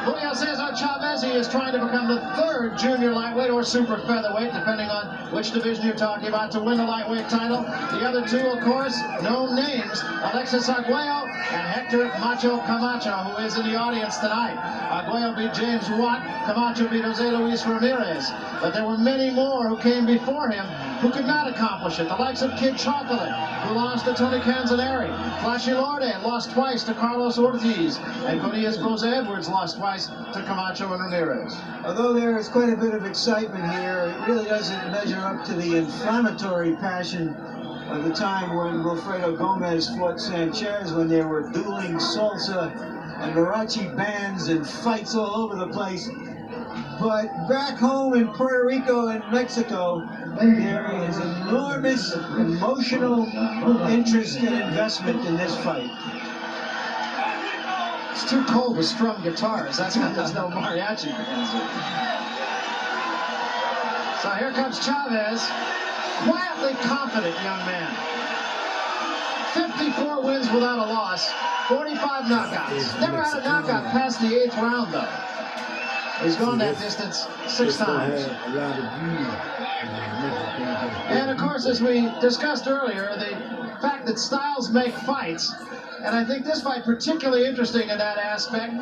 Julio Cesar Chavez, he is trying to become the third junior lightweight or super featherweight, depending on which division you're talking about, to win the lightweight title. The other two, of course, known names, Alexis Arguello and Hector Macho Camacho, who is in the audience tonight. Arguello beat James Watt, Camacho beat Jose Luis Ramirez. But there were many more who came before him who could not accomplish it. The likes of Kid Chocolate, who lost to Tony Canzaneri. Flashy Lorde lost twice to Carlos Ortiz. And Codias Boza Edwards lost twice to Camacho and Ramirez. Although there is quite a bit of excitement here, it really doesn't measure up to the inflammatory passion of the time when Wilfredo Gomez fought Sanchez, when there were dueling salsa and mariachi bands and fights all over the place. But back home in Puerto Rico and Mexico, there is enormous emotional interest and investment in this fight. It's too cold to strum guitars. That's why there's no mariachi bands. So here comes Chavez, quietly confident young man. 54 wins without a loss, 45 knockouts. Never had a knockout past the 8th round, though. He's gone that distance 6 times. And of course, as we discussed earlier, the fact that styles make fights, and I think this fight particularly interesting in that aspect.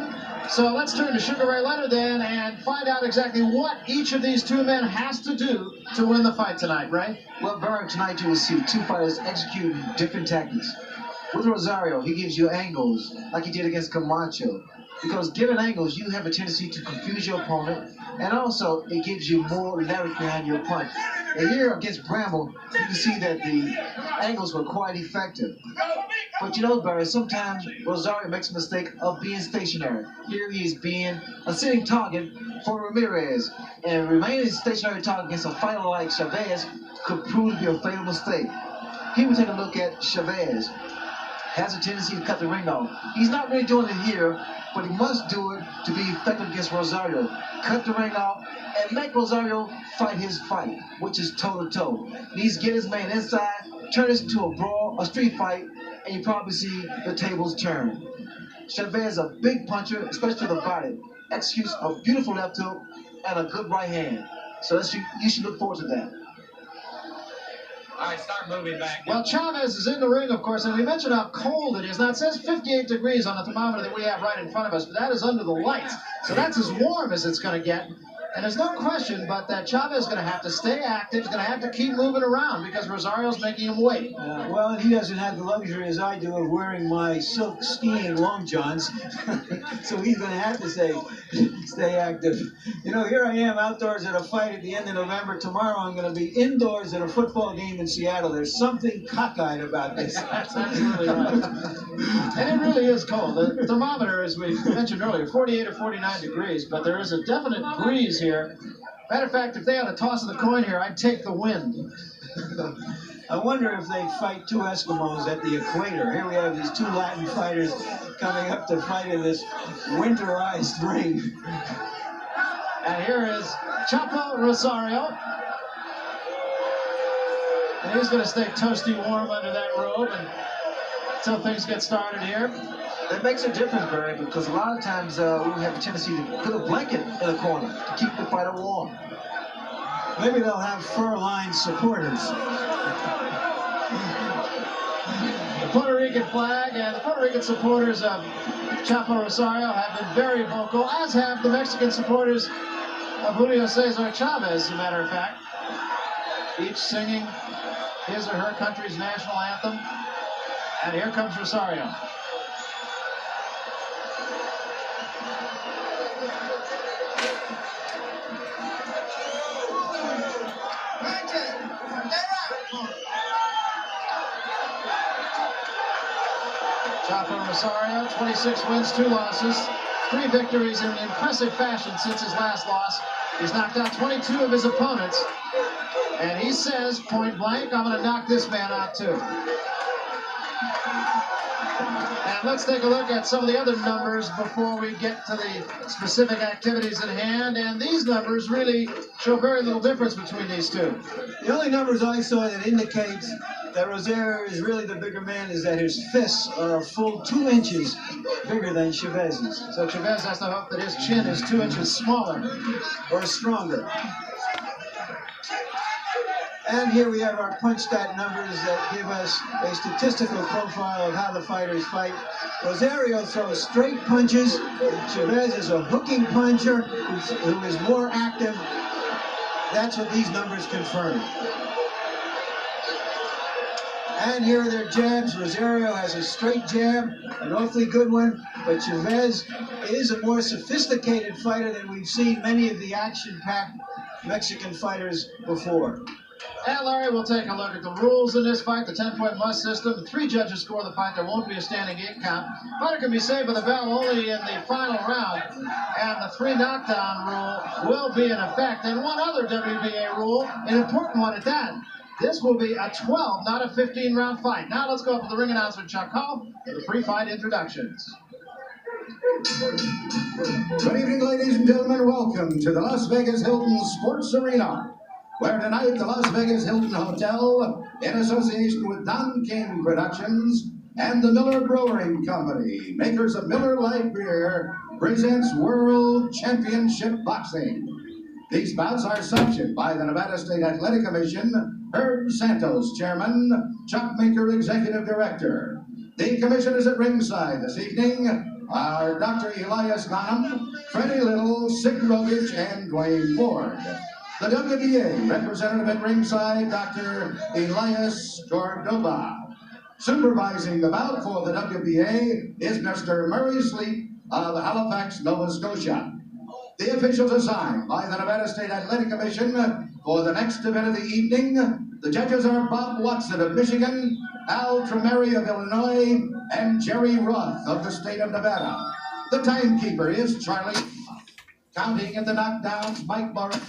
So let's turn to Sugar Ray Leonard then and find out exactly what each of these two men has to do to win the fight tonight, right? Well, Barry, tonight you will see two fighters execute different tactics. With Rosario, he gives you angles like he did against Camacho. Because given angles, you have a tendency to confuse your opponent, and also it gives you more leverage behind your punch. And here against Bramble, you can see that the angles were quite effective. But you know, Barry, sometimes Rosario makes a mistake of being stationary. Here he is being a sitting target for Ramirez, and remaining a stationary target against a fighter like Chavez could prove to be a fatal mistake. Here we take a look at Chavez. Has a tendency to cut the ring off. He's not really doing it here, but he must do it to be effective against Rosario. Cut the ring off and make Rosario fight his fight, which is toe-to-toe. He needs to get his man inside, turn this into a brawl, a street fight, and you probably see the tables turn. Chavez is a big puncher, especially to the body. Executes a beautiful left hook and a good right hand. So you should look forward to that. All right, start moving back. Well, Chavez is in the ring, of course, and we mentioned how cold it is. Now, it says 58 degrees on the thermometer that we have right in front of us, but that is under the lights. So that's as warm as it's going to get. And there's no question but that Chavez is going to have to stay active. He's going to have to keep moving around because Rosario's making him wait. Well, he doesn't have the luxury as I do of wearing my silk skiing long johns. So he's going to have to stay active. You know, here I am outdoors at a fight at the end of November. Tomorrow I'm going to be indoors at a football game in Seattle. There's something cockeyed about this. That's absolutely right. And it really is cold. The thermometer, as we mentioned earlier, 48 or 49 degrees, but there is a definite breeze here. Matter of fact, if they had a toss of the coin here, I'd take the wind. I wonder if they fight two Eskimos at the equator. Here we have these two Latin fighters coming up to fight in this winterized ring. And here is Chapo Rosario. And he's going to stay toasty warm under that robe until things get started here. That makes a difference, Barry, because a lot of times we have a tendency to put a blanket in the corner to keep the fighter warm. Maybe they'll have fur-lined supporters. The Puerto Rican flag and the Puerto Rican supporters of Chapo Rosario have been very vocal, as have the Mexican supporters of Julio Cesar Chavez, as a matter of fact. Each singing his or her country's national anthem. And here comes Rosario. Chapo Rosario, 26 wins, 2 losses, 3 victories in impressive fashion since his last loss. He's knocked out 22 of his opponents, and he says, point blank, I'm going to knock this man out too. And let's take a look at some of the other numbers before we get to the specific activities at hand. And these numbers really show very little difference between these two. The only numbers I saw that indicates that Rosario is really the bigger man is that his fists are a full 2 inches bigger than Chavez's. So Chavez has to hope that his chin is 2 inches smaller. Or stronger. And here we have our punch stat numbers that give us a statistical profile of how the fighters fight. Rosario throws straight punches. Chavez is a hooking puncher who is more active. That's what these numbers confirm. And here are their jabs. Rosario has a straight jab, an awfully good one, but Chavez is a more sophisticated fighter than we've seen many of the action-packed Mexican fighters before. And Larry, we'll take a look at the rules in this fight, the 10-point must system. 3 judges score the fight. There won't be a standing 8 count. Fighter can be saved with a bell only in the final round. And the 3 knockdown rule will be in effect. And one other WBA rule, an important one at that. This will be a 12, not a 15-round fight. Now let's go up to the ring announcer, Chuck Hall, for the pre-fight introductions. Good evening, ladies and gentlemen. Welcome to the Las Vegas Hilton Sports Arena, where tonight the Las Vegas Hilton Hotel, in association with Don King Productions and the Miller Brewing Company, makers of Miller Light Beer, presents World Championship Boxing. These bouts are sanctioned by the Nevada State Athletic Commission, Herb Santos, Chairman, Chuck Minker, Executive Director. The commissioners at ringside this evening are Dr. Elias Ghanem, Freddie Little, Sig Rogich, and Dwayne Ford. The WBA representative at ringside, Dr. Elias Cordoba. Supervising the bout for the WBA is Mr. Murray Sleep of Halifax, Nova Scotia. The officials assigned by the Nevada State Athletic Commission for the next event of the evening, the judges are Bob Watson of Michigan, Al Tremeri of Illinois, and Jerry Roth of the state of Nevada. The timekeeper is Charlie. Counting at the knockdowns, Mike Morris.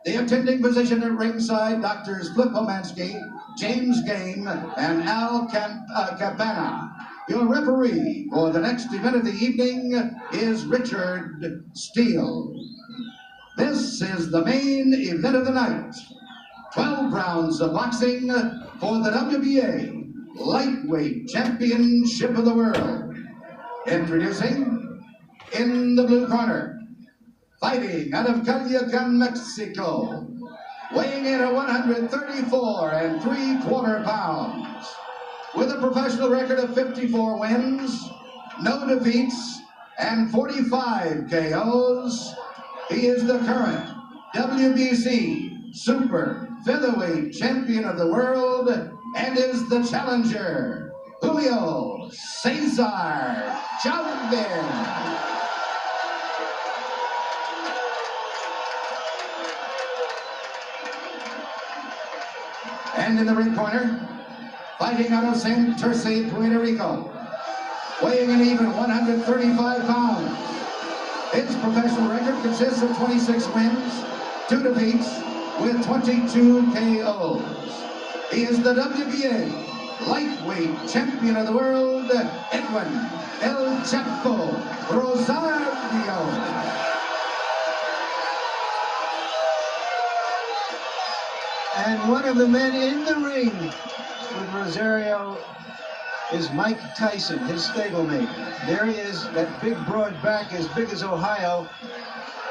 The attending physician at ringside, Doctors Flip Omansky, James Game, and Al Cabana. Your referee for the next event of the evening is Richard Steele. This is the main event of the night. 12 rounds of boxing for the WBA Lightweight Championship of the World. Introducing, in the blue corner, fighting out of Culiacan, Mexico, weighing in at 134 3/4 pounds, with a professional record of 54 wins, no defeats, and 45 KOs. He is the current WBC Super Featherweight Champion of the World and is the challenger, Julio Cesar Chavez. And in the ring corner, fighting out of Santurce, Puerto Rico, weighing an even 135 pounds. His professional record consists of 26 wins, 2 defeats, with 22 KOs. He is the WBA Lightweight Champion of the World, Edwin El Chapo Rosario. And one of the men in the ring with Rosario is Mike Tyson, his stablemate. There he is, that big broad back as big as Ohio.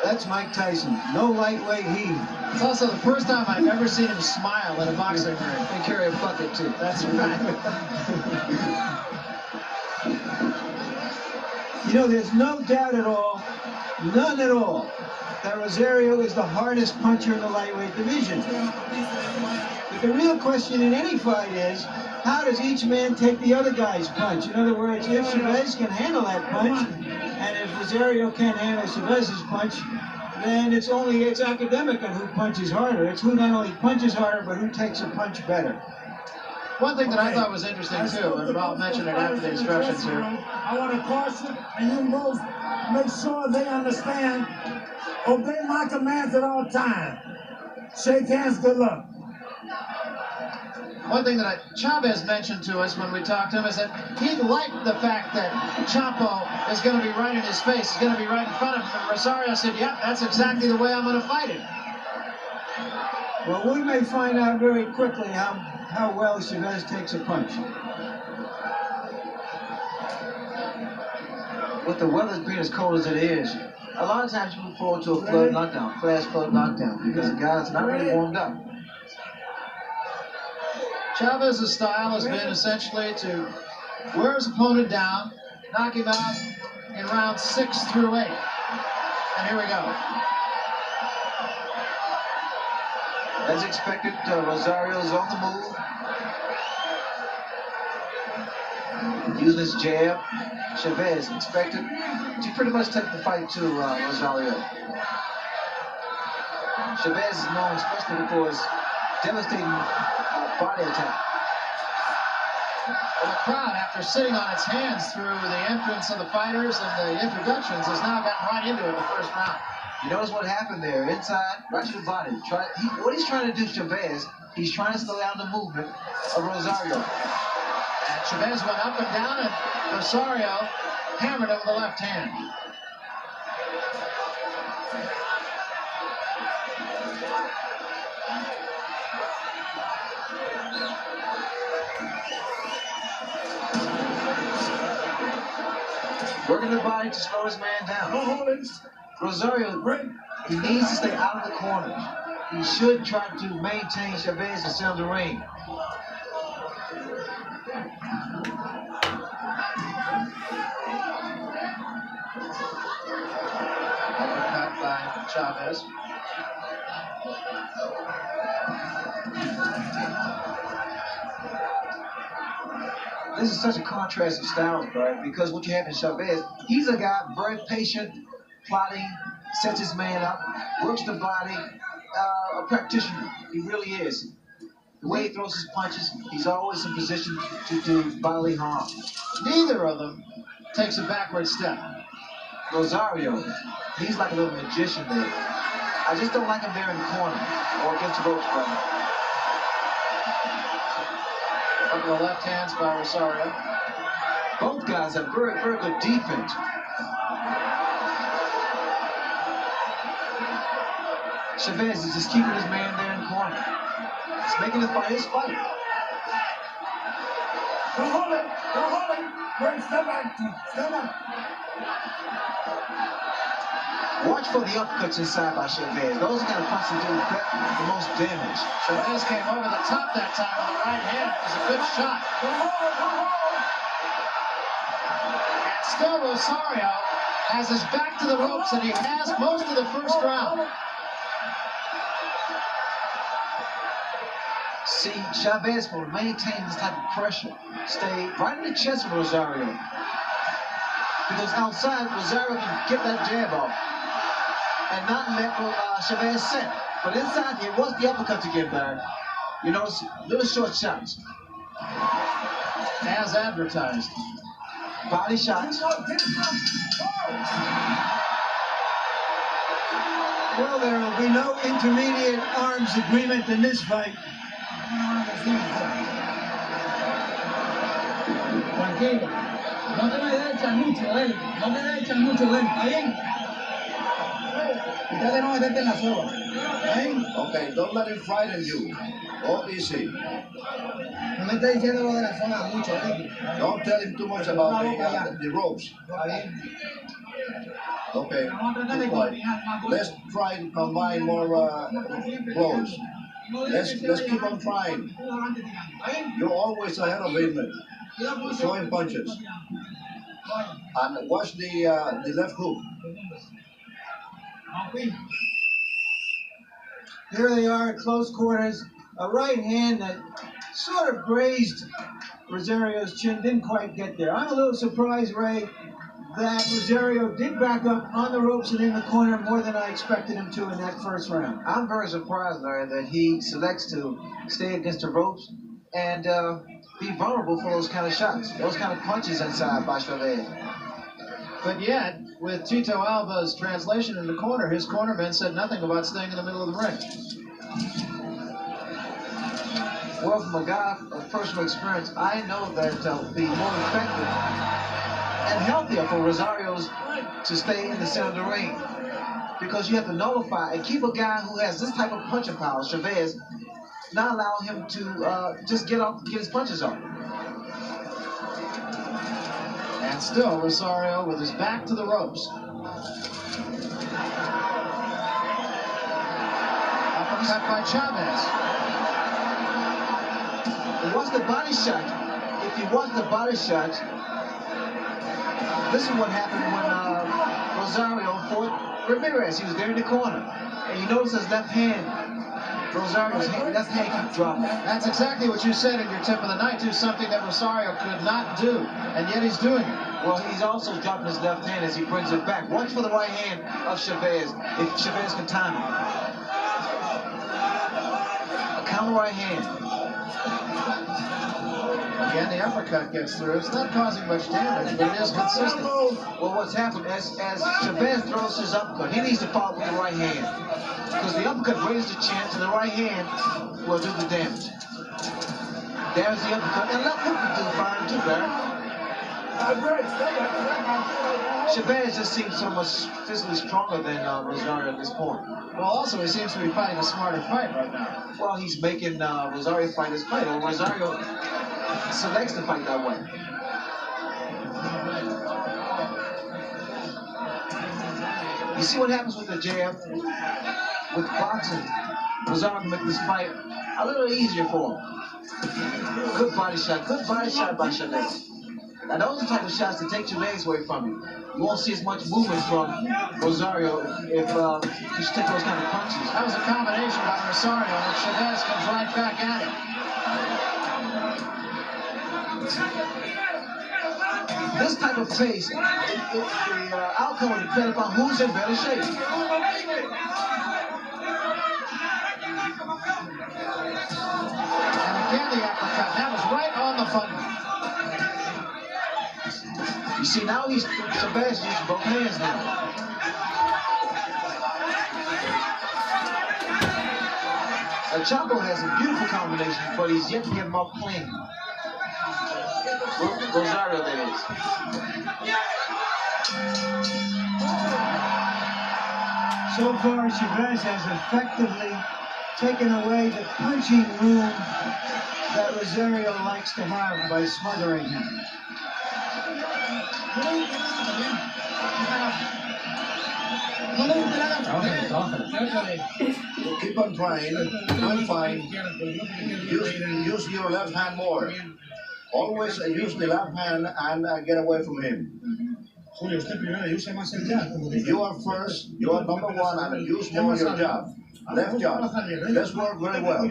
That's Mike Tyson. No lightweight heave. It's also the first time I've ever seen him smile in a boxing ring. And carry a bucket too. That's right. You know, there's no doubt at all, none at all, that Rosario is the hardest puncher in the lightweight division. But the real question in any fight is, how does each man take the other guy's punch? In other words, if Chavez can handle that punch, and if Rosario can't handle Chavez's punch, then it's academic on who punches harder. It's who not only punches harder, but who takes a punch better. One thing that I thought was interesting too, and Bob mentioned it after the instructions here. I want to caution and you both make sure they understand, obey my commands at all times. Shake hands, good luck. One thing that Chavez mentioned to us when we talked to him is that he liked the fact that Chapo is going to be right in his face, is going to be right in front of him. And Rosario said, yeah, that's exactly the way I'm going to fight it. Well, we may find out very quickly how well Chavez takes a punch. With the weather being as cold as it is, a lot of times you move forward to a flood knockdown, flash flood knockdown, because the guy's not really warmed up. Chavez's style has been essentially to wear his opponent down, knock him out in rounds 6 through 8. And here we go. As expected, Rosario's on the move. Using his jab. Chavez expected to pretty much take the fight to Rosario. Chavez is known especially for his devastating body attack. Well, the crowd, after sitting on its hands through the entrance of the fighters and the introductions, has now gotten right into it in the first round. You notice what happened there? Inside, right to the body. What he's trying to do, Chavez, he's trying to slow down the movement of Rosario. And Chavez went up and down, and Rosario hammered him with the left hand. Working the body to slow his man down. Rosario, he needs to stay out of the corners. He should try to maintain Chavez in the center of the ring. Uppercut by Chavez. This is such a contrast of styles, right? Because what you have in Chavez, he's a guy very patient, plotting, sets his man up, works the body, a practitioner. He really is. The way he throws his punches, he's always in position to do bodily harm. Neither of them takes a backward step. Rosario, he's like a little magician there. I just don't like him there in the corner or against the ropes, brother. Couple of left hands by Rosario. Both guys have very, very good defense. Chavez is just keeping his man there in the corner. He's making the fight his fight. Don't hold it. Don't hold it. Bring, step back. Step back. Watch for the upcuts inside by Chavez. Those are going to punch do the most damage. Chavez came over the top that time with the right hand. It was a good shot. And still Rosario has his back to the ropes, and he has most of the first round. See, Chavez will maintain this type of pressure. Stay right in the chest of Rosario. Because outside, Rosario can get that jab off and not let Chavez sit. But inside here, what's the uppercut to get back? You know, it's little short shots. As advertised. Body shots. Well, there will be no intermediate arms agreement in this fight. Tranquilo. No te me debes echar mucho de él. No te debes echar mucho de él. ¿Está bien? Y trata de no meterte en la soga. ¿Está bien? Okay, don't let him frighten you. Go easy. No me estés diciendo lo de la zona mucho, Ricky. Don't tell him too much about the ropes. Está bien. Okay, good point. Let's try to combine more blows. Let's keep on trying. You're always ahead of him, throwing punches. And watch the left hook. Here they are at close quarters. A right hand that sort of grazed Rosario's chin, didn't quite get there. I'm a little surprised, Ray, that Rosario did back up on the ropes and in the corner more than I expected him to in that first round. I'm very surprised, Larry, that he selects to stay against the ropes and be vulnerable for those kind of shots, those kind of punches inside by Chavez. But yet, with Tito Alba's translation in the corner, his cornermen said nothing about staying in the middle of the ring. Well, from a guy of personal experience, I know that be more effective and healthier for Rosario's to stay in the center of the ring. Because you have to nullify and keep a guy who has this type of punching power, Chavez, not allow him to just get his punches off. And still Rosario with his back to the ropes. Uppercut by Chavez. Watch the body shot. If you watch the body shot, this is what happened when Rosario fought Ramirez. He was there in the corner. And you notice his left hand, Rosario's left hand keeps dropping. That's exactly what you said in your tip of the night, too, something that Rosario could not do, and yet he's doing it. Well, he's also dropping his left hand as he brings it back. Watch for the right hand of Chavez, if Chavez can time it. A counter right hand. Again, the uppercut gets through. It's not causing much damage, but it is consistent. Well, what's happened, as Chavez throws his uppercut, he needs to follow with the right hand. Because the uppercut raises the chance, and the right hand will do the damage. There's the uppercut, and left hook will do fine too, Barry. Chavez just seems so much physically stronger than Rosario at this point. Well, also, he seems to be fighting a smarter fight right now. Well, he's making Rosario fight his fight. Well, Rosario selects to fight that way. You see what happens with the jab? With boxing, Rosario can make this fight a little easier for him. Good body shot by Chavez. Now those are the type of shots that take your legs away from you. You won't see as much movement from Rosario if you take those kind of punches. That was a combination by Rosario, and Chavez comes right back at him. This type of pace, the outcome will depend upon who's in better shape. And again the uppercut. That was right on the button. You see, now Chavez using both hands now. Chapo has a beautiful combination, but he's yet to get him off clean. Rosario, that is. So far, Chavez has effectively taken away the punching room that Rosario likes to have by smothering him. Keep on trying, doing fine. Use your left hand more. Always use the left hand and get away from him. Julio, usted primero y usa más el jab. You are first, you are number one, and use more your jab. Left jab. Let's work very well.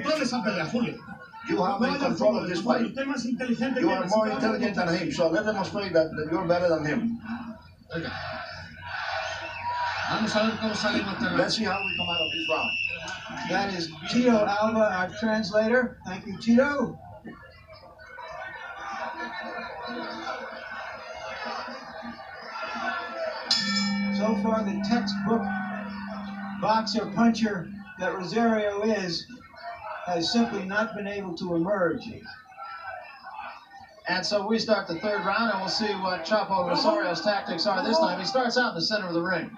You have been in control of this fight. You are more intelligent than him, so let's demonstrate that you're better than him. Let's see how we come out of this round. That is Tito Alba, our translator. Thank you, Tito. So far, the textbook boxer puncher that Rosario is has simply not been able to emerge. And so we start the third round, and we'll see what Chapo Rosario's tactics are this time. He starts out in the center of the ring.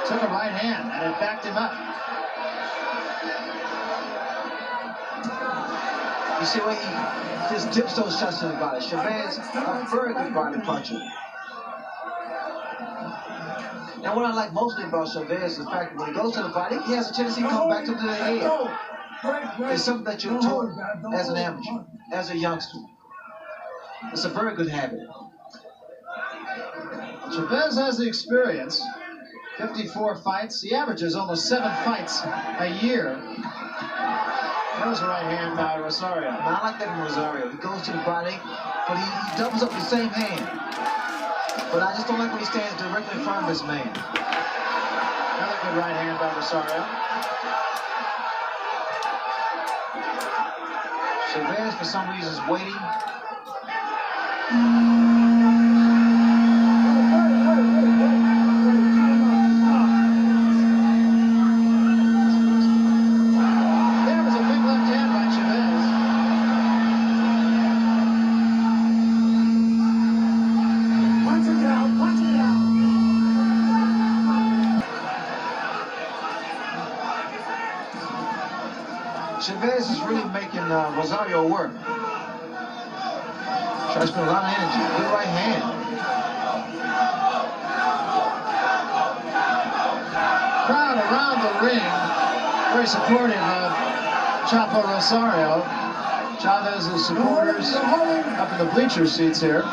Took a right hand, and it backed him up. You see where he just dips those shots to the body. Chavez, a very good body puncher. And what I like mostly about Chavez is the fact that when he goes to the body, he has a tendency to come back to the head. It's something that you're taught as an amateur, as a youngster. It's a very good habit. Chavez has the experience. 54 fights. He averages almost 7 fights a year. There's a right hand by Rosario. Now, I like that in Rosario. He goes to the body, but he doubles up the same hand. But I just don't like when he stands directly in front of his man. Another good right hand by Rosario. Chavez, for some reason, is waiting. There was a big left hand by Chavez. Punch it down. Chavez is really making Rosario work. Tries to spend a lot of energy. Good right hand. Crowd around the ring, very supportive of Chapo Rosario. Chavez's supporters up in the bleacher seats here.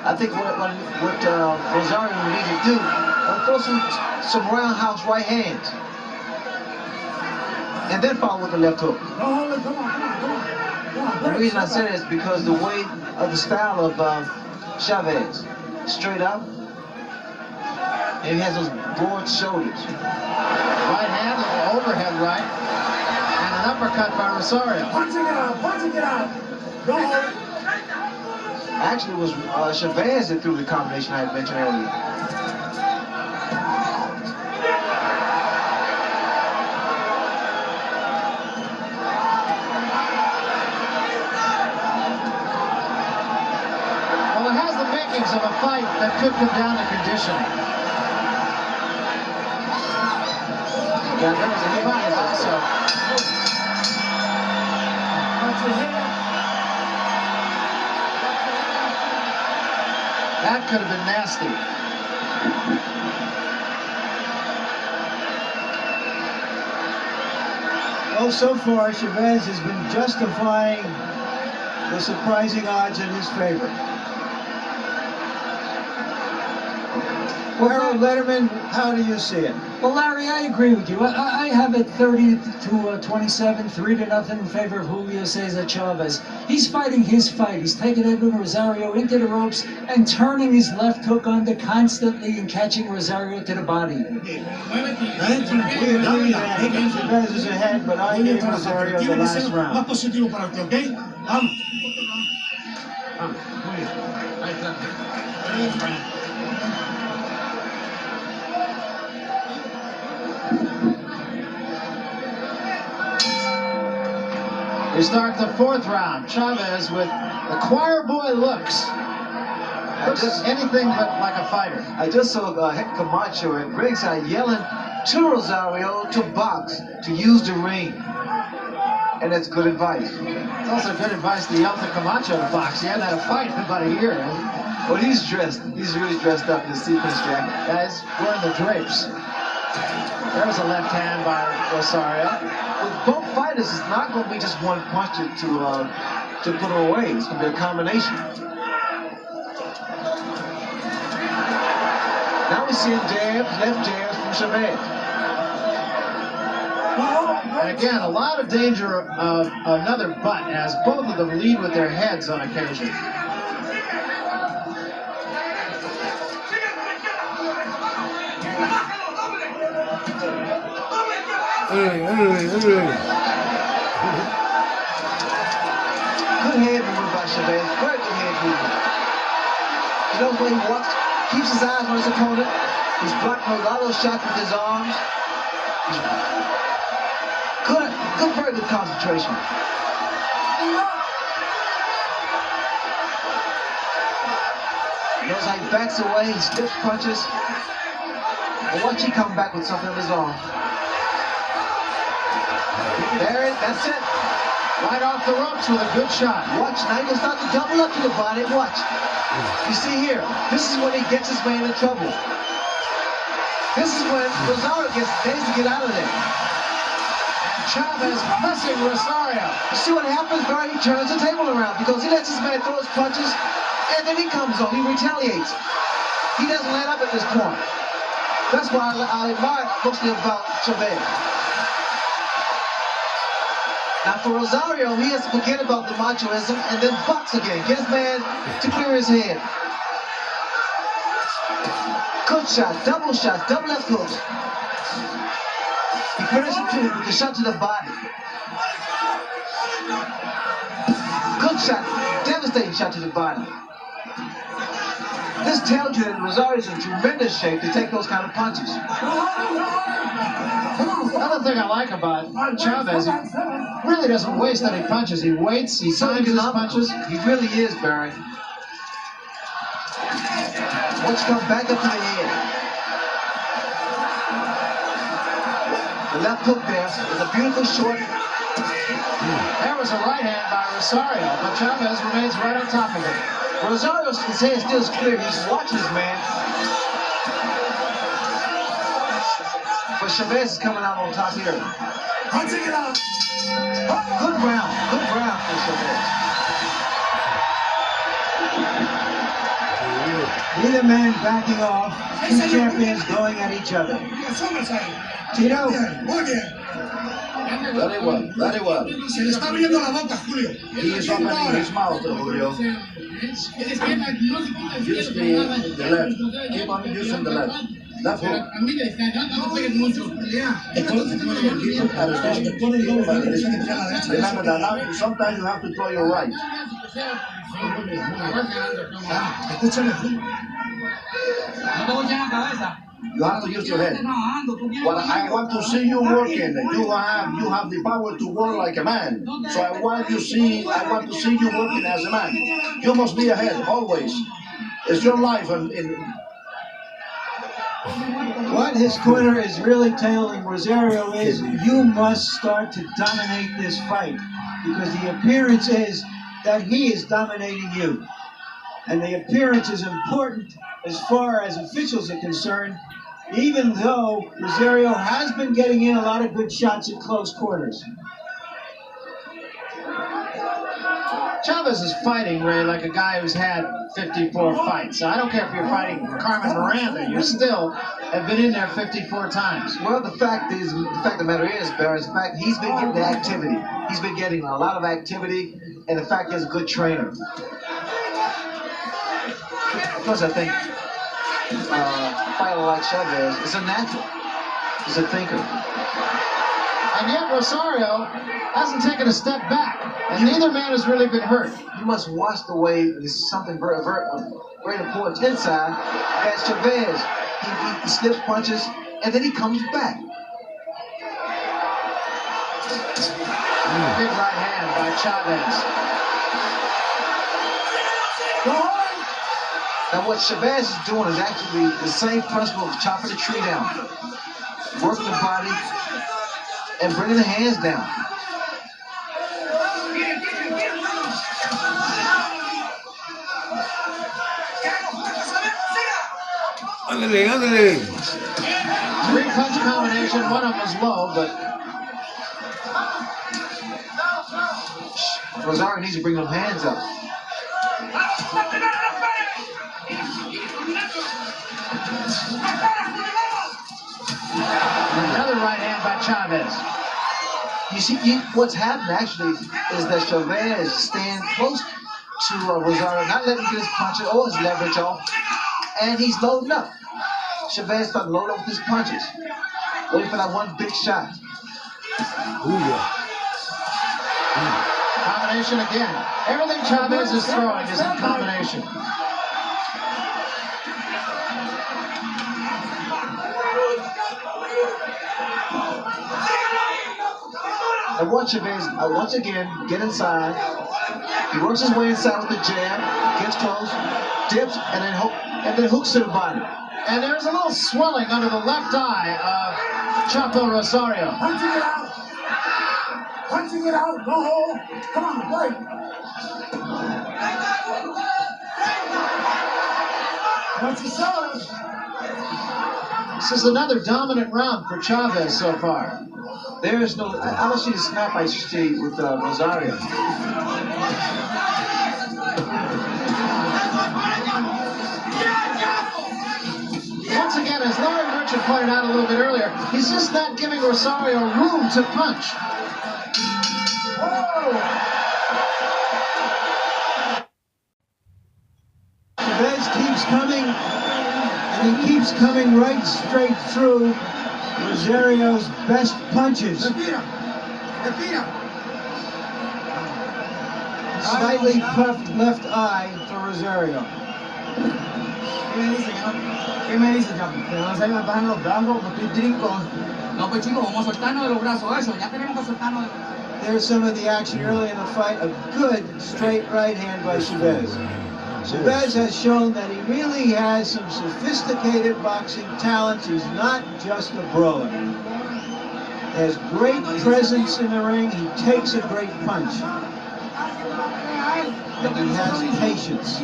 I think what Rosario will need to do, throw some roundhouse right hands. And then follow with the left hook. The reason I say that is because the way of the style of Chavez. Straight up. And he has those broad shoulders. Right hand, an overhead right. And an uppercut by Rosario. Punching it out, punching it out. Go home. Actually, it was Chavez that threw the combination I had mentioned earlier. Well, it has the makings of a fight that could come down to conditioning. Yeah, there was a hit also. Punch your head. That could have been nasty. Well, so far, Chavez has been justifying the surprising odds in his favor. Well, Letterman, how do you see it? Well, Larry, I agree with you. I have it 30 to 27, 3-0 in favor of Julio Cesar Chavez. He's fighting his fight. He's taking Edwin Rosario into the ropes and turning his left hook under constantly and catching Rosario to the body. We agree that Chavez is ahead, but I gave Rosario the last round. Más positivo para usted, ¿ok? Vamos. Muy bien. Ahí está. We start the fourth round. Chavez with the choir boy looks. Looks anything but like a fighter. I just saw Camacho at ringside yelling to Rosario to box, to use the ring. And that's good advice. It's also good advice to yell to Camacho to box. He hadn't had a fight in about a year. Well, he's really dressed up in the sequence jacket. Guys wearing the drapes. There's a left hand by Rosario. With both fighters, it's not going to be just one punch to put him away. It's going to be a combination. Now we're seeing jabs, left jabs from Chavez. And again, a lot of danger of another butt as both of them lead with their heads on occasion. Good head movement by Chavez. Very good head movement. You know when he walks, keeps his eyes on his opponent. He's blocking a lot of those shots with his arms. Very good concentration. Notice how he backs away, he stiff punches. And watch he come back with something on his arm. There, that's it. Right off the ropes with a good shot. Watch, now he goes start to double up to the body. Watch. You see here, this is when he gets his man in trouble. This is when Rosario days to get out of there. Chavez pressing Rosario. You see what happens, Barry? He turns the table around because he lets his man throw his punches, and then he comes on, he retaliates. He doesn't let up at this point. That's why I admire mostly about Chavez. Now for Rosario, he has to forget about the machoism and then box again. Get his man to clear his head. Good shot, double left hooks. He finished it with the shot to the body. Good shot, devastating shot to the body. This tells you that Rosario's in tremendous shape to take those kind of punches. Another thing I like about Chavez, he really doesn't waste any punches. He waits, he times his punches. He really is, Barry. Once you come back up to the head. left hook there. It's a beautiful short. There was a right hand by Rosario, but Chavez remains right on top of it. Rosario's hand still is clear. He's watching his man. But Chavez is coming out on top here. Punching it out. Good round for Chavez. Either man backing off, two champions going at each other. Tito. Muy bien. Very well, very well. Se le está abriendo la boca, Julio. He is opening his mouth, Julio. Use the left. Keep on using the left. Left hook. Remember that now, sometimes you have to throw your right. You have to use your head. Well, I want to see you working. You have the power to work like a man. So I want to see you working as a man. You must be ahead always. It's your life. What his corner is really telling Rosario is you must start to dominate this fight, because the appearance is that he is dominating you. And the appearance is important as far as officials are concerned, even though Rosario has been getting in a lot of good shots at close quarters. Chavez is fighting, Ray, like a guy who's had 54 fights. So I don't care if you're fighting Carmen Miranda, you still have been in there 54 times. Well, the fact of the matter is, Barry, he's been getting the activity. He's been getting a lot of activity, and the fact he's a good trainer. Plus, I think a fighter like Chavez is a natural. He's a thinker. And yet Rosario hasn't taken a step back, and neither man has really been hurt. You must watch the way this is something very important inside. As Chavez, he slips punches, and then he comes back. Big right hand by Chavez. Now what Chavez is doing is actually the same principle of chopping the tree down. Working the body and bringing the hands down. Three-punch combination, one of them was low, but Rosario needs to bring them hands up. Another right hand by Chavez. You see, what's happened actually is that Chavez is staying close to Rosario, not letting him get his punches or his leverage off, and he's loading up. Chavez started loading up with his punches, waiting for that one big shot. Combination again. Everything Chavez is throwing is in combination. And watch Chavez once again get inside. He works his way inside with the jab, gets close, dips, and then hooks to the body. And there's a little swelling under the left eye of Chapo Rosario. Punching it out. Punching it out. No hold. Come on, break. What's the shoulders? This is another dominant round for Chavez so far. There is no, I don't see the snap I see with Rosario. Once again, as Larry Merchant pointed out a little bit earlier, he's just not giving Rosario room to punch. Chavez keeps coming, and he keeps coming right straight through Rosario's best punches. Slightly puffed left eye for Rosario. ¿Qué me dice, Chapo? ¿Que no se me bajan los brazos? ¿No estoy trinco? No, pues chicos, vamos a soltarnos de los brazos, eso. Ya tenemos que soltarnos de los brazos. There's some of the action early in the fight. A good straight right hand by Chavez. Chavez has shown that he really has some sophisticated boxing talents. He's not just a brawler. has great presence in the ring. He takes a great punch. And he has patience.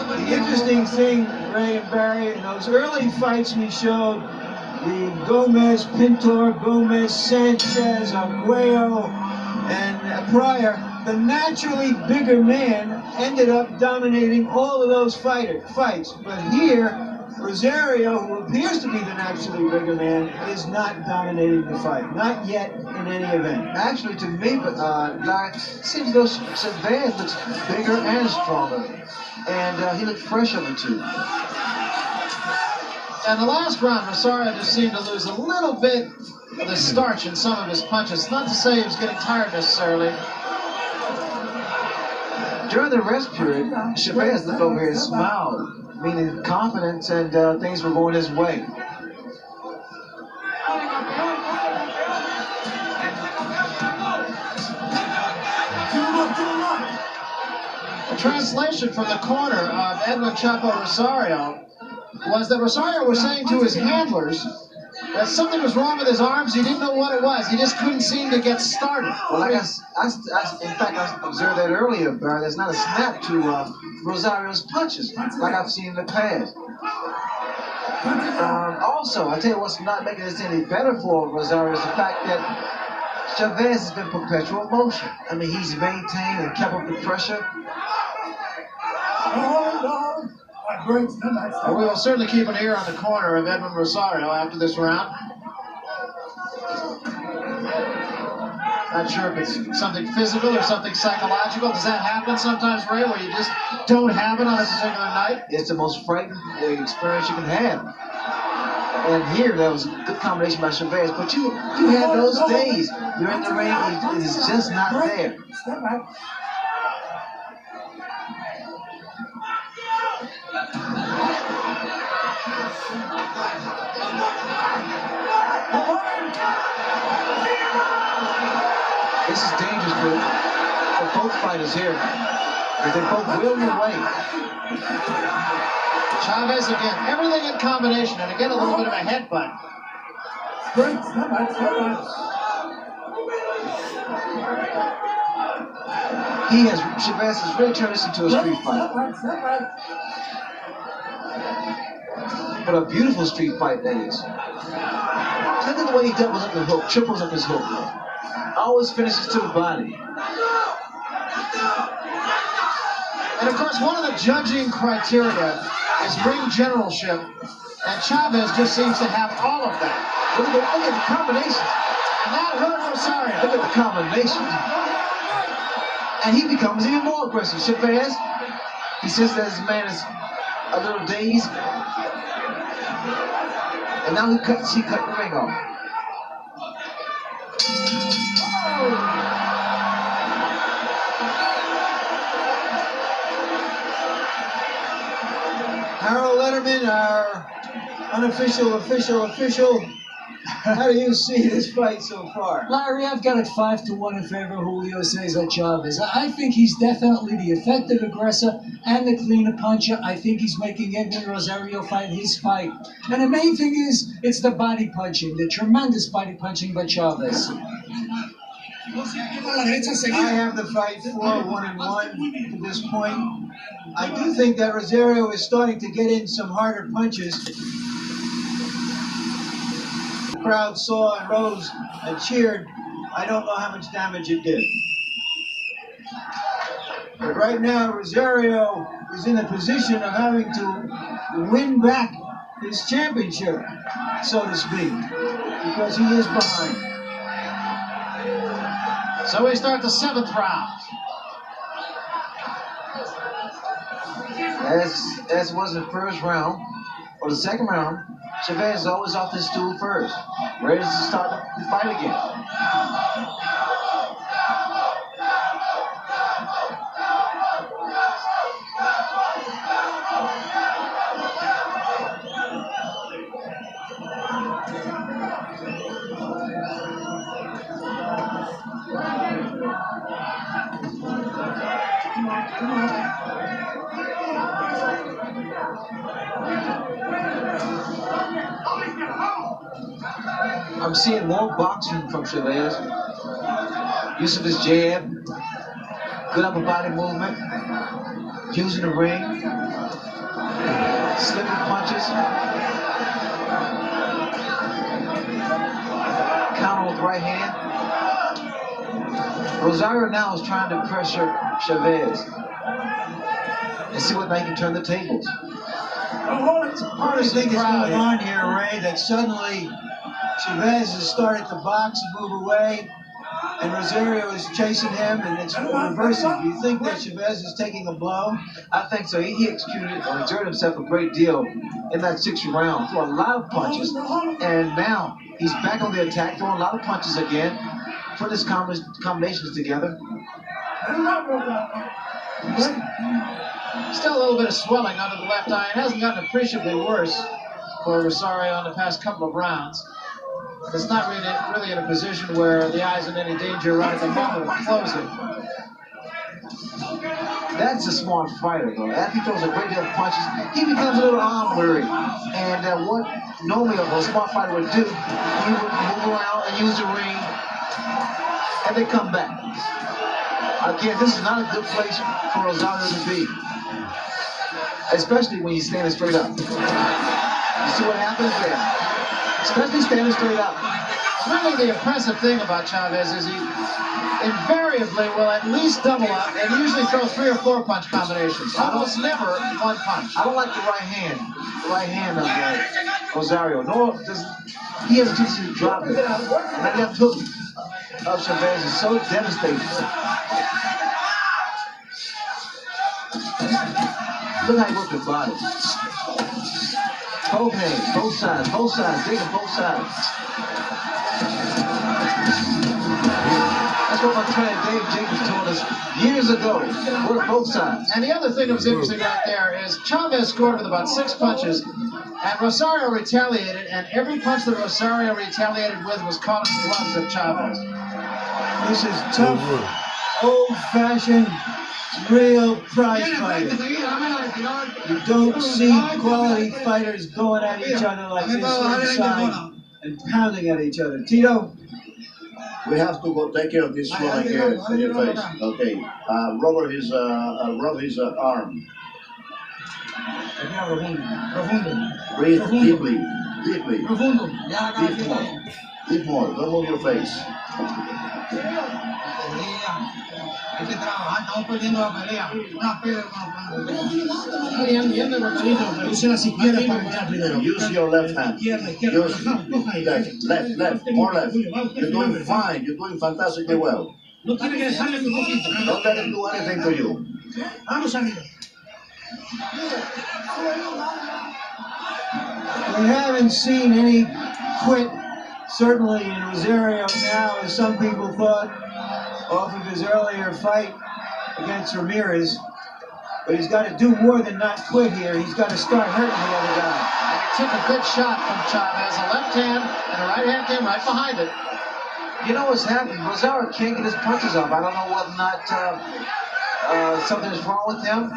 The interesting thing, Ray and Barry, in those early fights we showed, the Gomez, Pintor, Gomez, Sanchez, Arguello, and Pryor, the naturally bigger man ended up dominating all of those fights. But here, Rosario, who appears to be the naturally bigger man, is not dominating the fight. Not yet in any event. Actually, to me, Larry, it seems though Chavez looks bigger and stronger. And he looked fresher too. And the last round, Rosario just seemed to lose a little bit of the starch in some of his punches. Not to say he was getting tired necessarily. During the rest period, Chavez looked over here and smiled, meaning confidence and things were going his way. The translation from the corner of Edwin Chapo Rosario was that Rosario was saying to his handlers that something was wrong with his arms. He didn't know what it was. He just couldn't seem to get started. Well, in fact, I observed that earlier, Barry. There's not a snap to Rosario's punches like I've seen in the past. Also, I tell you what's not making this any better for Rosario is the fact that Chavez has been perpetual motion. I mean, he's maintained and kept up the pressure. We will certainly keep an ear on the corner of Edwin Rosario after this round. Not sure if it's something physical or something psychological. Does that happen sometimes, Ray, where you just don't have it on a particular night? It's the most frightening experience you can have. And here, that was a good combination by Chavez. But you have those days. You're in the ring, it is just not there. This is dangerous for both fighters here, because they both will away. Chavez again, everything in combination, and again a little bit of a headbutt. Chavez has really turned this into a street fight. But a beautiful street fight that is. Look at the way he doubles up the hook, triples up his hook. Always finishes to the body. And of course, one of the judging criteria is ring generalship, and Chavez just seems to have all of that. Look at the combinations. And that hurt Rosario. Look at the combinations. And he becomes even more aggressive. Chavez, he says that his man is a little dazed. And now he cut the ring off. Harold Letterman, our unofficial, official. How do you see this fight so far? Larry, I've got it 5-1 in favor of Julio Cesar Chavez. I think he's definitely the effective aggressor and the cleaner puncher. I think he's making Edwin Rosario fight his fight. And the main thing is, it's the body punching, the tremendous body punching by Chavez. I have the fight 4-1-1 to this point. I do think that Rosario is starting to get in some harder punches. The crowd saw and rose and cheered. I don't know how much damage it did. But right now, Rosario is in a position of having to win back his championship, so to speak, because he is behind. So we start the 7th round. As was the first round, or the second round, Chavez is always off his stool first, ready to start the fight again. I'm seeing more boxing from Chavez. Use of his jab, good upper body movement, using the ring, slipping punches, counter with right hand. Rosario now is trying to pressure Chavez and see whether he can turn the tables. What do you think is going on here, Ray, that suddenly Chavez has started to box and move away, and Rosario is chasing him, and it's reversing? Do you think that Chavez is taking a blow? I think so. He executed or exerted himself a great deal in that 6th round, threw a lot of punches, and now he's back on the attack, throwing a lot of punches again, put his combinations together. Still a little bit of swelling under the left eye. It hasn't gotten appreciably worse for Rosario in the past couple of rounds. It's not really in a position where the eye's in any danger right at the moment of closing. That's a smart fighter, though. After he throws a great deal of punches, he becomes a little arm weary. And what normally a smart fighter would do, he would move around and use the ring, and they come back. Again, this is not a good place for Rosario to be, especially when he's standing straight up. You see what happens there? Especially standing straight up. Really, the impressive thing about Chavez is he invariably will at least double up and usually throw 3 or 4 punch combinations. Almost never one punch. I don't like the right hand of Rosario. Nor does he has a tendency to drop it. And that left hook of Chavez is so devastating. Look how he worked his body. Both hands, both sides, digging both sides. That's what my trainer Dave Jacobs told us years ago. Work both sides. And the other thing that was interesting right there is Chavez scored with about 6 punches, and Rosario retaliated, and every punch that Rosario retaliated with was caught in the gloves of Chavez. This is tough, old-fashioned, real prize fighting. You don't see quality fighters going at each other like this inside and pounding at each other. Tito? We have to go take care of this swelling here in your face. Okay. Rub his arm. Breathe deeply. Deep more. Don't move your face. Use your left hand. Use left, more left. You're doing fine. You're doing fantastically well. Don't let him do anything to you. We haven't seen any quit, certainly in Rosario now, as some people thought, off of his earlier fight against Ramirez. But he's got to do more than not quit here. He's got to start hurting the other guy. And he took a good shot from Chavez. A left hand and a right hand came right behind it. You know what's happening? Rosario can't get his punches off. I don't know whether or not something is wrong with him.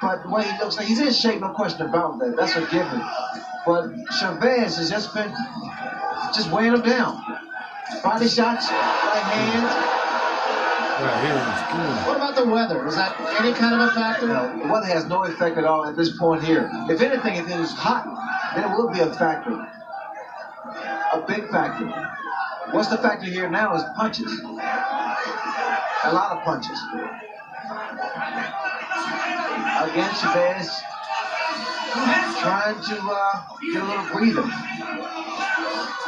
But the way he looks like, he's in shape, no question about that. That's a given. But Chavez has just been weighing him down. Body shots, right hands. What about the weather? Is that any kind of a factor? No, the weather has no effect at all at this point here. If anything, if it was hot, then it will be a factor. A big factor. What's the factor here now is punches. A lot of punches. Again, Chavez trying to get a little breather.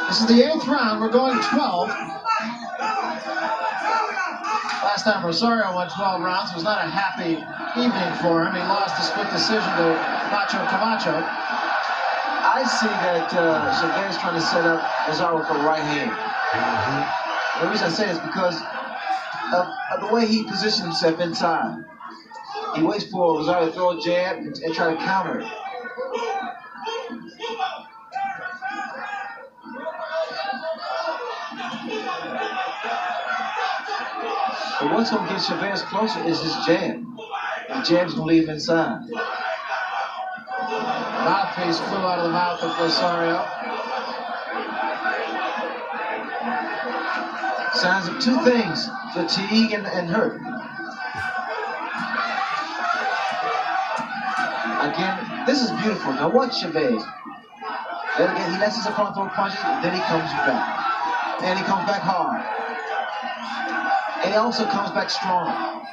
This is the 8th round. We're going 12. Last time Rosario won 12 rounds was not a happy evening for him. He lost a split decision to Macho Camacho. I see that Chavez trying to set up Rosario for a right hand. The reason I say is because of the way he positioned himself inside. He waits for Rosario to throw a jab and try to counter it. So what's going to get Chavez closer is his jab. The jab's going to leave him inside. Mouthpiece flew out of the mouth of Rosario. Signs of two things, fatigue and hurt. Again, this is beautiful. Now watch Chavez. Then again, he lets his opponent throw punches, then he comes back. And he comes back hard. And he also comes back strong.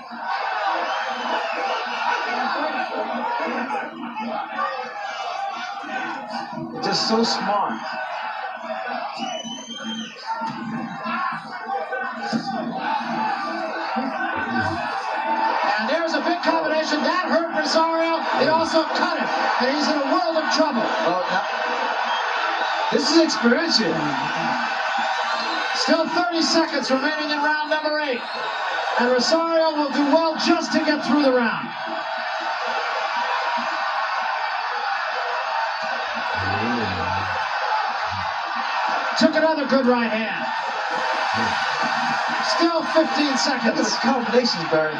Just so smart. And there's a big combination. That hurt Rosario. It also cut him. And he's in a world of trouble. This is experience here. Still 30 seconds remaining in round number 8. And Rosario will do well just to get through the round. Took another good right hand. Still 15 seconds. This combination's Barry.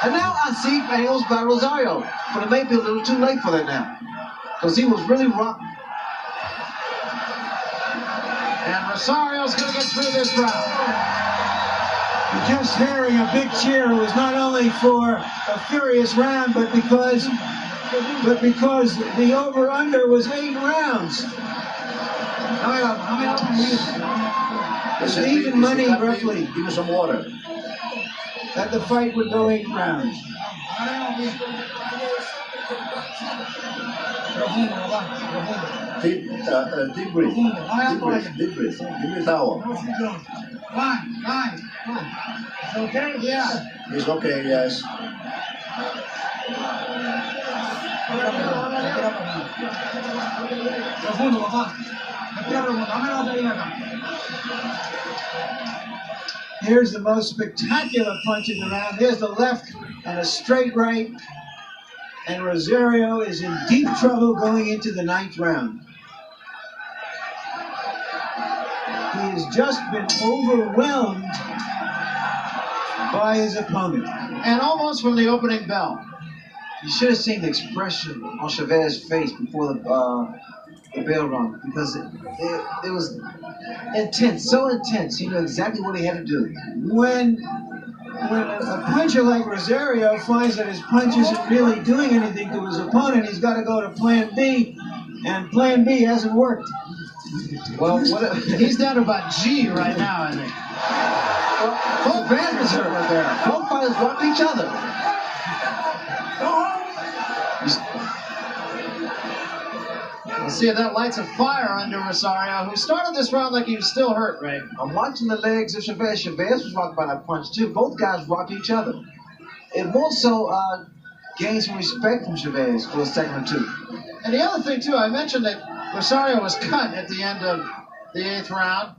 And now I see angles by Rosario, but it may be a little too late for that now, because he was really rocked. And Rosario's going to get through this round. Just hearing a big cheer was not only for a furious round, but because the over/under was 8 rounds. It's even money, roughly. Give me some water. That the fight would go 8 rounds. Deep breath. Deep breath. Give me a towel. Fine. It's okay? Yeah. It's okay, yes. Here's the most spectacular punch in the round. There's the left and a straight right. And Rosario is in deep trouble going into the 9th round. He has just been overwhelmed by his opponent. And almost from the opening bell. You should have seen the expression on Chavez's face before the bell rung, because it was intense, so intense. He knew exactly what he had to do. When a puncher like Rosario finds that his punch isn't really doing anything to his opponent, he's got to go to plan B, and plan B hasn't worked. Well, he's down to about G right now, I think. Well, both fighters are there. Both fighters rocked each other. Let's see if that lights a fire under Rosario, who started this round like he was still hurt, right? I'm watching the legs of Chavez. Chavez was rocked by that punch, too. Both guys rocked each other. It more so gained some respect from Chavez for a second or two. And the other thing, too, I mentioned that Rosario was cut at the end of the 8th round.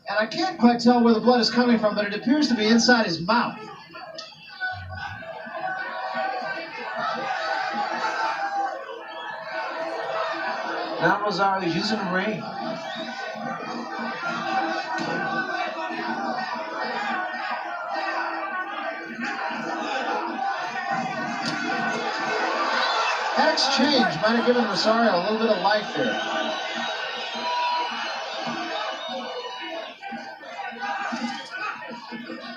And I can't quite tell where the blood is coming from, but it appears to be inside his mouth. Now Rosario's using the ring. That exchange might have given Rosario a little bit of life here.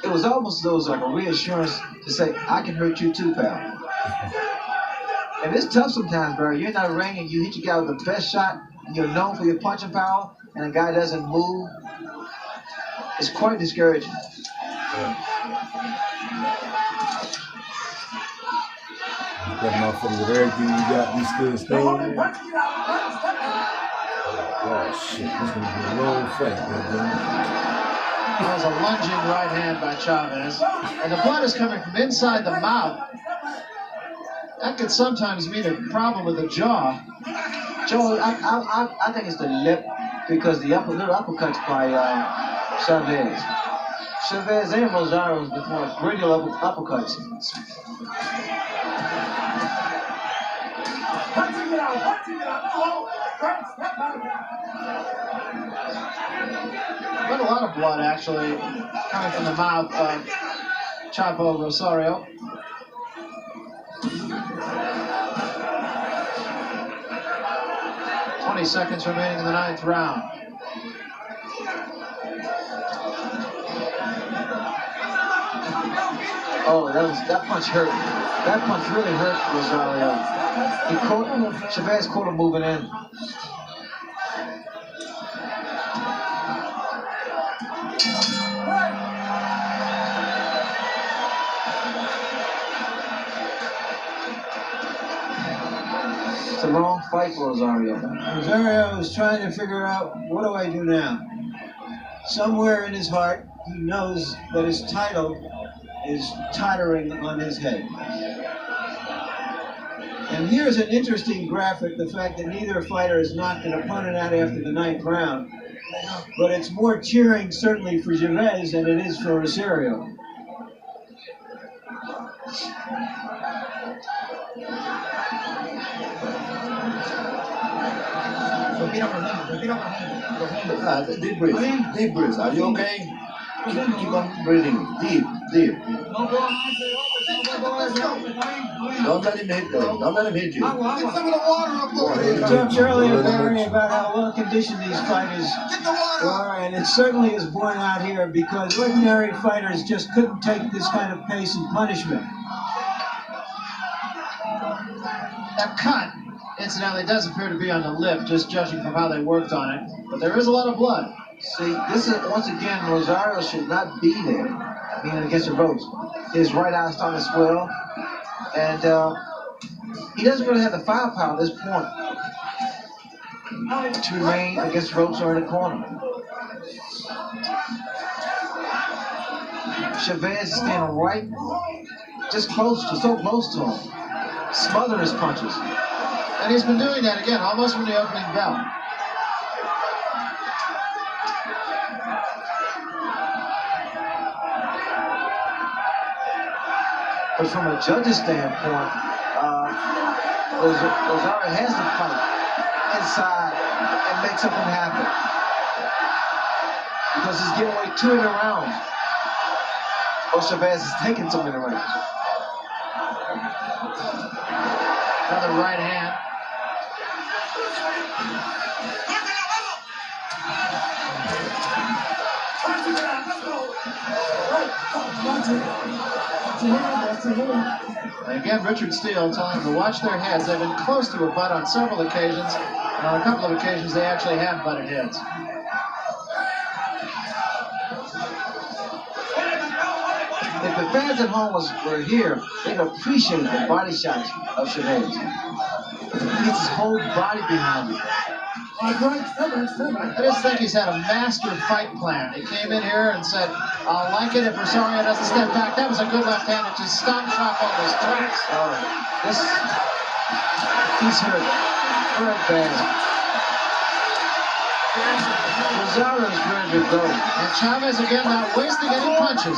It was almost though like a reassurance to say, I can hurt you too, pal. And it's tough sometimes, bro. You're in that ring and you hit your guy with the best shot, and you're known for your punching power, and a guy doesn't move. It's quite discouraging. Cutting off with everything you got, you still staying there. Oh shit, this gonna be a long fight, goddamn. That was a lunging right hand by Chavez. And the blood is coming from inside the mouth. That could sometimes mean a problem with the jaw. Joe, I think it's the lip, because the little uppercuts by Chavez. Chavez and Rosario was before great uppercuts. Punching it out, punching it out. Oh, great step out. But a lot of blood actually coming from the mouth of Chapo Rosario. Seconds remaining in the 9th round. Oh, that punch hurt. That punch really hurt Rosario. Chavez caught him moving in. It's a long fight for Rosario. Rosario is trying to figure out, what do I do now? Somewhere in his heart, he knows that his title is tottering on his head. And here's an interesting graphic, the fact that neither fighter has knocked an opponent out after the 9th round. But it's more cheering, certainly, for Chavez than it is for Rosario. Deep breath. Deep breath. Are you okay? Keep on breathing. Deep, deep. Don't let him hit you. Don't let him hit you. Get some of the water up over here. We talked earlier, Barry, about how well conditioned these fighters are, and it certainly is borne out here because ordinary fighters just couldn't take this kind of pace and punishment. That cut, incidentally, does appear to be on the lip, just judging from how they worked on it. But there is a lot of blood. See, this is, once again, Rosario should not be there, being against the ropes. His right eye is starting to swell, and he doesn't really have the firepower at this point to remain against the ropes or in the corner. Chavez is standing right, just close to, so close to him, smothering his punches. And he's been doing that again, almost from the opening bell. But from a judge's standpoint, Rosario has to fight inside and make something happen. Because he's giving away 2 in a round. Or Chavez is taking 2 in a round. Another right hand. And again, Richard Steele telling them to watch their heads. They've been close to a butt on several occasions. And on a couple of occasions, they actually have butted heads. If the fans at home were here, they'd appreciate the body shots of Chavez. He gets his whole body behind him. I just think he's had a master fight plan. He came in here and said, I'll like it if Rosario doesn't step back. That was a good left hand that just stopped Chapo in his tracks. He's hurt. Hurt bad. Rosario's ready to go. And Chavez again not wasting any punches.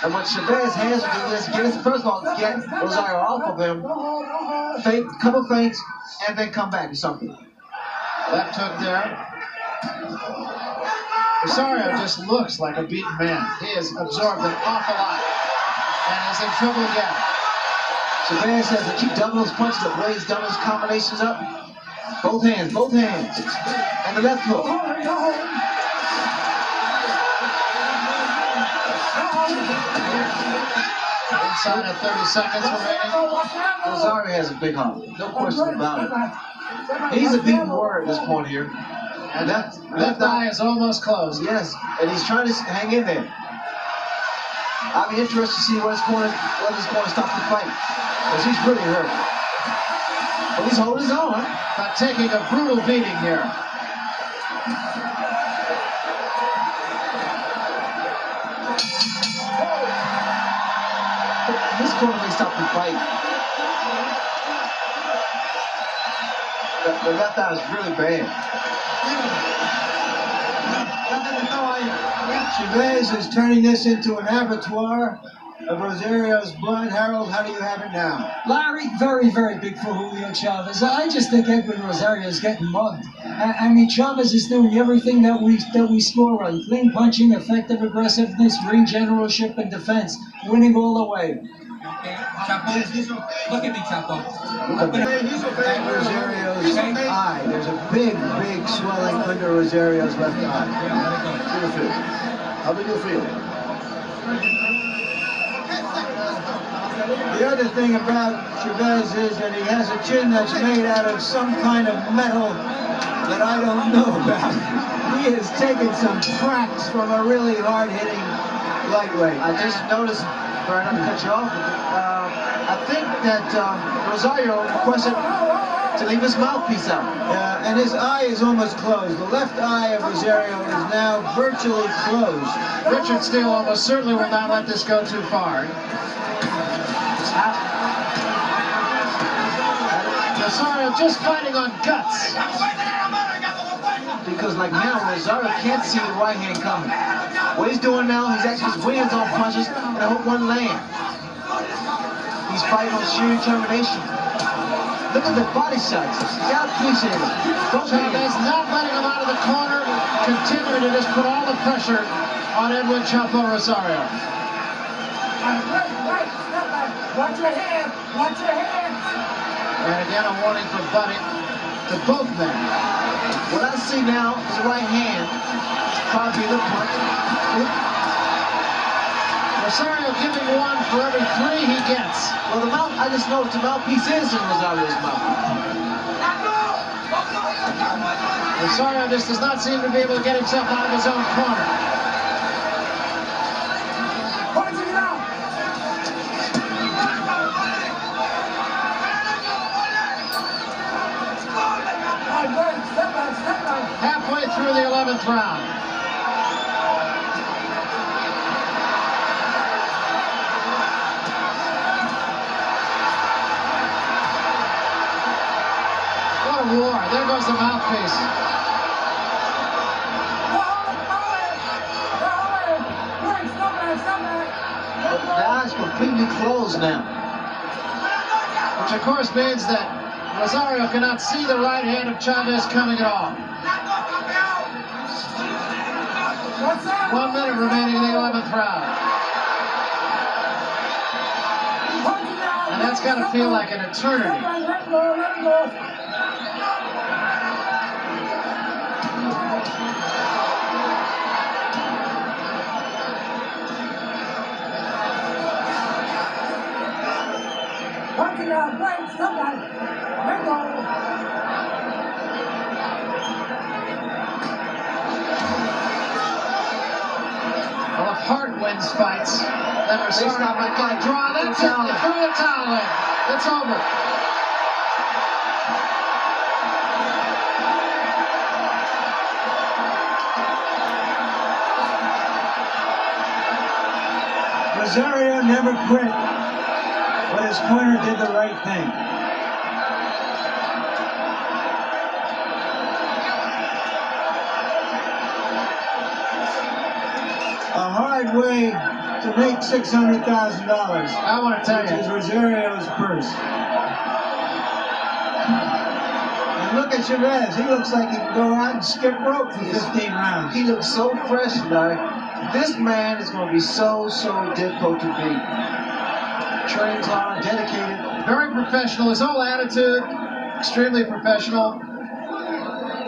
And what Chavez has to do is first of all, get Rosario off of him, fake, couple feints, and then come back to something. Left hook there. Rosario just looks like a beaten man. He has absorbed an awful lot and is in trouble again. Chavez has to keep doubling those punches, the blades, doubling those combinations up. Both hands, both hands. And the left hook. Inside of 30 seconds remaining. Rosario has a big heart, no question about it. He's a beaten warrior at this point here. And that left eye is almost closed. Yes, and he's trying to hang in there. I'll be interested to see what is going to stop the fight. Because he's really hurt. But he's holding his own. But taking a brutal beating here. This corner may stop the fight. The left eye is really bad. Chavez is turning this into an abattoir. of Rosario's blood. Harold, how do you have it now? Larry, very, very big for Julio Chavez. I just think Edwin Rosario is getting mugged. I mean, Chavez is doing everything that we score on. Clean punching, effective aggressiveness, ring generalship, and defense. Winning all the way. Chapo, look at me, Chapo. At Rosario's eye. There's a big, big swelling under Rosario's left eye. How do you feel? How do you feel? The other thing about Chavez is that he has a chin that's made out of some kind of metal that I don't know about. He has taken some cracks from a really hard-hitting lightweight. I just noticed, Brian, I'm cut you off. I think that Rosario requested to leave his mouthpiece out. And his eye is almost closed. The left eye of Rosario is now virtually closed. Richard Steele almost certainly will not let this go too far. Rosario just fighting on guts. Because like now, Rosario can't see the right hand coming. What he's doing now, he's actually his wings on punches, and I hope one land. He's fighting on sheer determination. Look at the body shots. You gotta appreciate it. Chavez not letting him out of the corner, continuing to just put all the pressure on Edwin Chapo Rosario. Watch your hand! Watch your hand! And again, a warning for butting to both men. What I see now is the right hand. Probably the punch. Rosario giving one for every 3 he gets. Well, the mouth, I just noticed the mouthpiece is in Rosario's mouth. Rosario just does not seem to be able to get himself out of his own corner. Halfway through the 11th round. What a war. There goes the mouthpiece. The eye's completely closed now. Which of course means that Rosario cannot see the right hand of Chavez coming at all. 1 minute remaining in the 11th round. And that's got to feel like an eternity. Well, if Hart wins fights, then Rosario might get a draw. That's it. They threw the towel in. It's over. Rosario never quit, but his corner did the right thing. A hard way to make $600,000. I want to tell you. Which is Rosario's purse. And look at Chavez. He looks like he can go out and skip rope for 15 rounds. He looks so fresh, Larry. This man is going to be so difficult to beat. Trains hard, dedicated. Very professional. His whole attitude, extremely professional.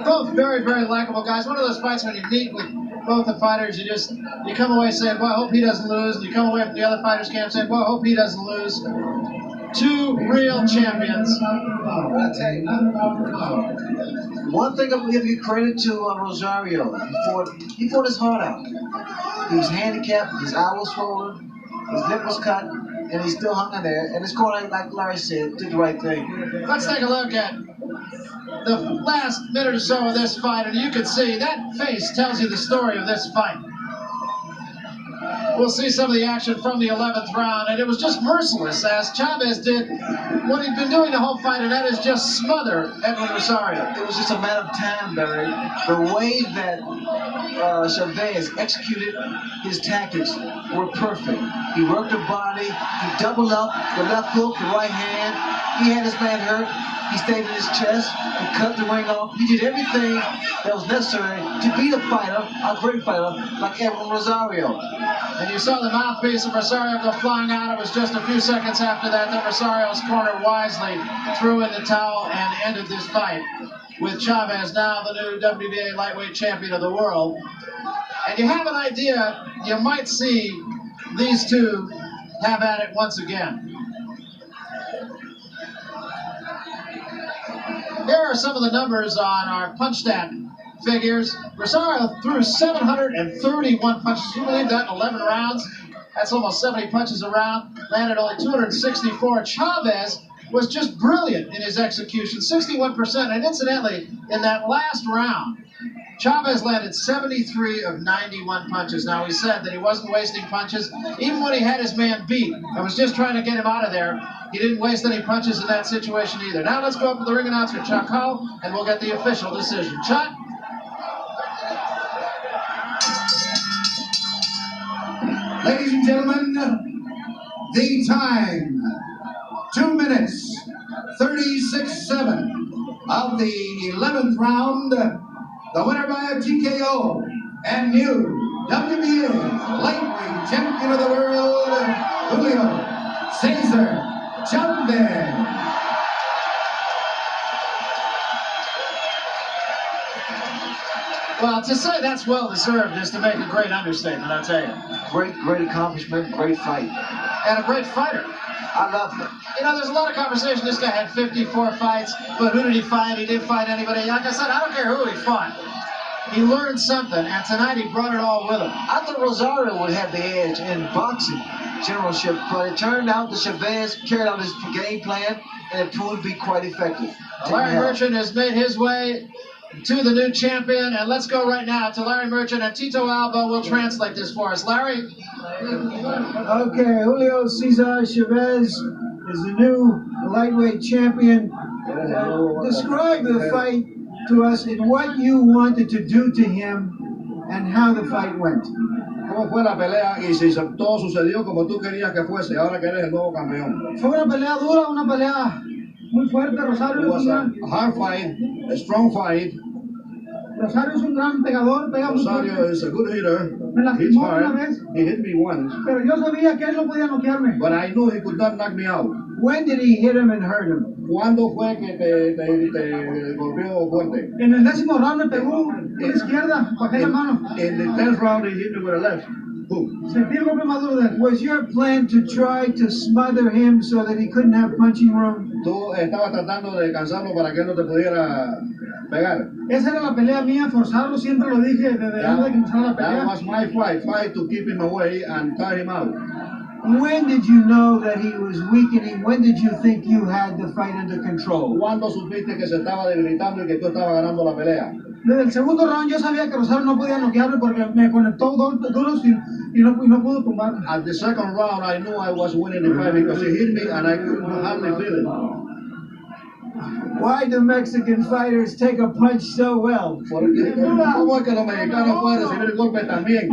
Both very, very likable guys. One of those fights when you meet with both the fighters, you come away saying, boy, I hope he doesn't lose. And you come away from the other fighters' camp saying, boy, I hope he doesn't lose. Two real champions. One thing I'm going to give you credit to Rosario. He fought his heart out. He was handicapped, his eye was swollen, his lip was cut, and he still hung in there. And his corner, like Larry said, did the right thing. Let's take a look at the last minute or so of this fight, and you can see that face tells you the story of this fight. We'll see some of the action from the 11th round, and it was just merciless as Chavez did what he'd been doing the whole fight, and that is just smother Edwin Rosario. It was just a matter of time, Barry. The way that Chavez executed his tactics were perfect. He worked the body, he doubled up, the left hook, the right hand. He had his man hurt. He stayed in his chest and cut the ring off. He did everything that was necessary to beat a fighter, a great fighter, like Edwin Rosario. And you saw the mouthpiece of Rosario go flying out. It was just a few seconds after that Rosario's corner wisely threw in the towel and ended this fight, with Chavez now the new WBA lightweight champion of the world. And you have an idea, you might see these two have at it once again. Here are some of the numbers on our punch stat figures. Rosario threw 731 punches. You believe that in 11 rounds? That's almost 70 punches a round. Landed only 264. Chavez was just brilliant in his execution, 61%. And incidentally, in that last round, Chavez landed 73 of 91 punches. Now, he said that he wasn't wasting punches. Even when he had his man beat and was just trying to get him out of there, he didn't waste any punches in that situation either. Now let's go up to the ring announcer, Chuck Hull, and we'll get the official decision. Chuck? Ladies and gentlemen, the time, 2 minutes, 36-7 of the 11th round. The winner by a TKO and new WBA lightweight champion of the world, Julio Cesar Chavez. Well, to say that's well-deserved is to make a great understatement, I'll tell you. Great accomplishment, great fight. And a great fighter. I love him. You know, there's a lot of conversation. This guy had 54 fights, but who did he fight? He didn't fight anybody. Like I said, I don't care who he fought. He learned something, and tonight he brought it all with him. I thought Rosario would have the edge in boxing generalship, but it turned out that Chavez carried out his game plan, and it proved to be quite effective. Larry Merchant has made his way to the new champion, and let's go right now to Larry Merchant, and Tito Alba will translate this for us. Larry? Okay, Julio Cesar Chavez is the new lightweight champion. Describe the fight to us and what you wanted to do to him and how the fight went. ¿Cómo fue la pelea y si todo sucedió como tú querías que fuese, ahora que eres el nuevo campeón? Fue una pelea dura, una pelea muy fuerte. Rosario It was a hard fight, a strong fight. Rosario es un gran pegador, pega muy Rosario fuerte. is a good hitter. Me He's lastimó una hard. vez, He hit me once, pero yo sabía que él no podía noquearme. but I knew he could not knock me out. When did he hit him and hurt him? ¿Cuándo fue que te golpeó fuerte? En el 10º round me pegó con la izquierda, bajé la mano. In the 10th round, he hit me with a left. Boom. Sentí el golpe más duro de él. Was your plan to try to smother him so that he couldn't have punching room? Tú estabas tratando de cansarlo para que él no te pudiera pegar. Esa era la pelea mía, forzarlo, siempre lo dije desde antes de que empezara la That pelea. was my fight to keep him away and tire him out. When did you know that he was weakening? When did you think you had the fight under control? ¿Cuándo supiste que se estaba debilitando y que tú estabas ganando la pelea? Desde el segundo round yo sabía que Rosario no podía noquearme porque me conectó duros y no pudo tumbarme. At the second round, I knew I was winning the fight because he hit me and I couldn't hardly feel it. Why do Mexican fighters take a punch so well? Porque, ¿cómo es que los mexicanos pueden recibir golpes también?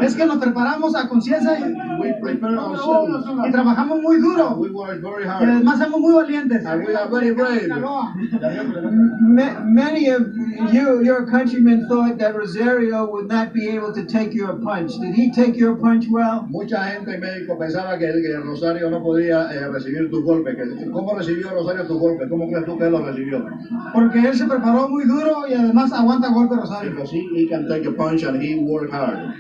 Es que nos preparamos a conciencia We prepare ourselves. y trabajamos muy duro. We work very Y hard. además somos muy valientes. And we are very brave. Many of your countrymen thought that Rosario would not be able to take your punch. Did he take your punch well? Mucha gente en México pensaba que Rosario no podía recibir tu golpe. ¿Cómo recibió Rosario tu golpe? ¿Cómo crees tú que él lo recibió? Porque él se preparó muy duro y además aguanta golpe Rosario. Because he can take a punch and he worked hard.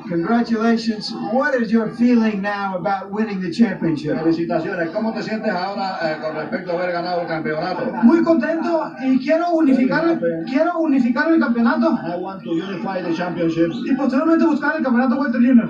Congratulations. What is your feeling now about winning the championship? Felicitaciones. ¿Cómo te sientes ahora con respecto a haber ganado el campeonato? Muy contento y quiero unificar el campeonato I want to unify the championship. y posteriormente buscar el campeonato Welter Junior.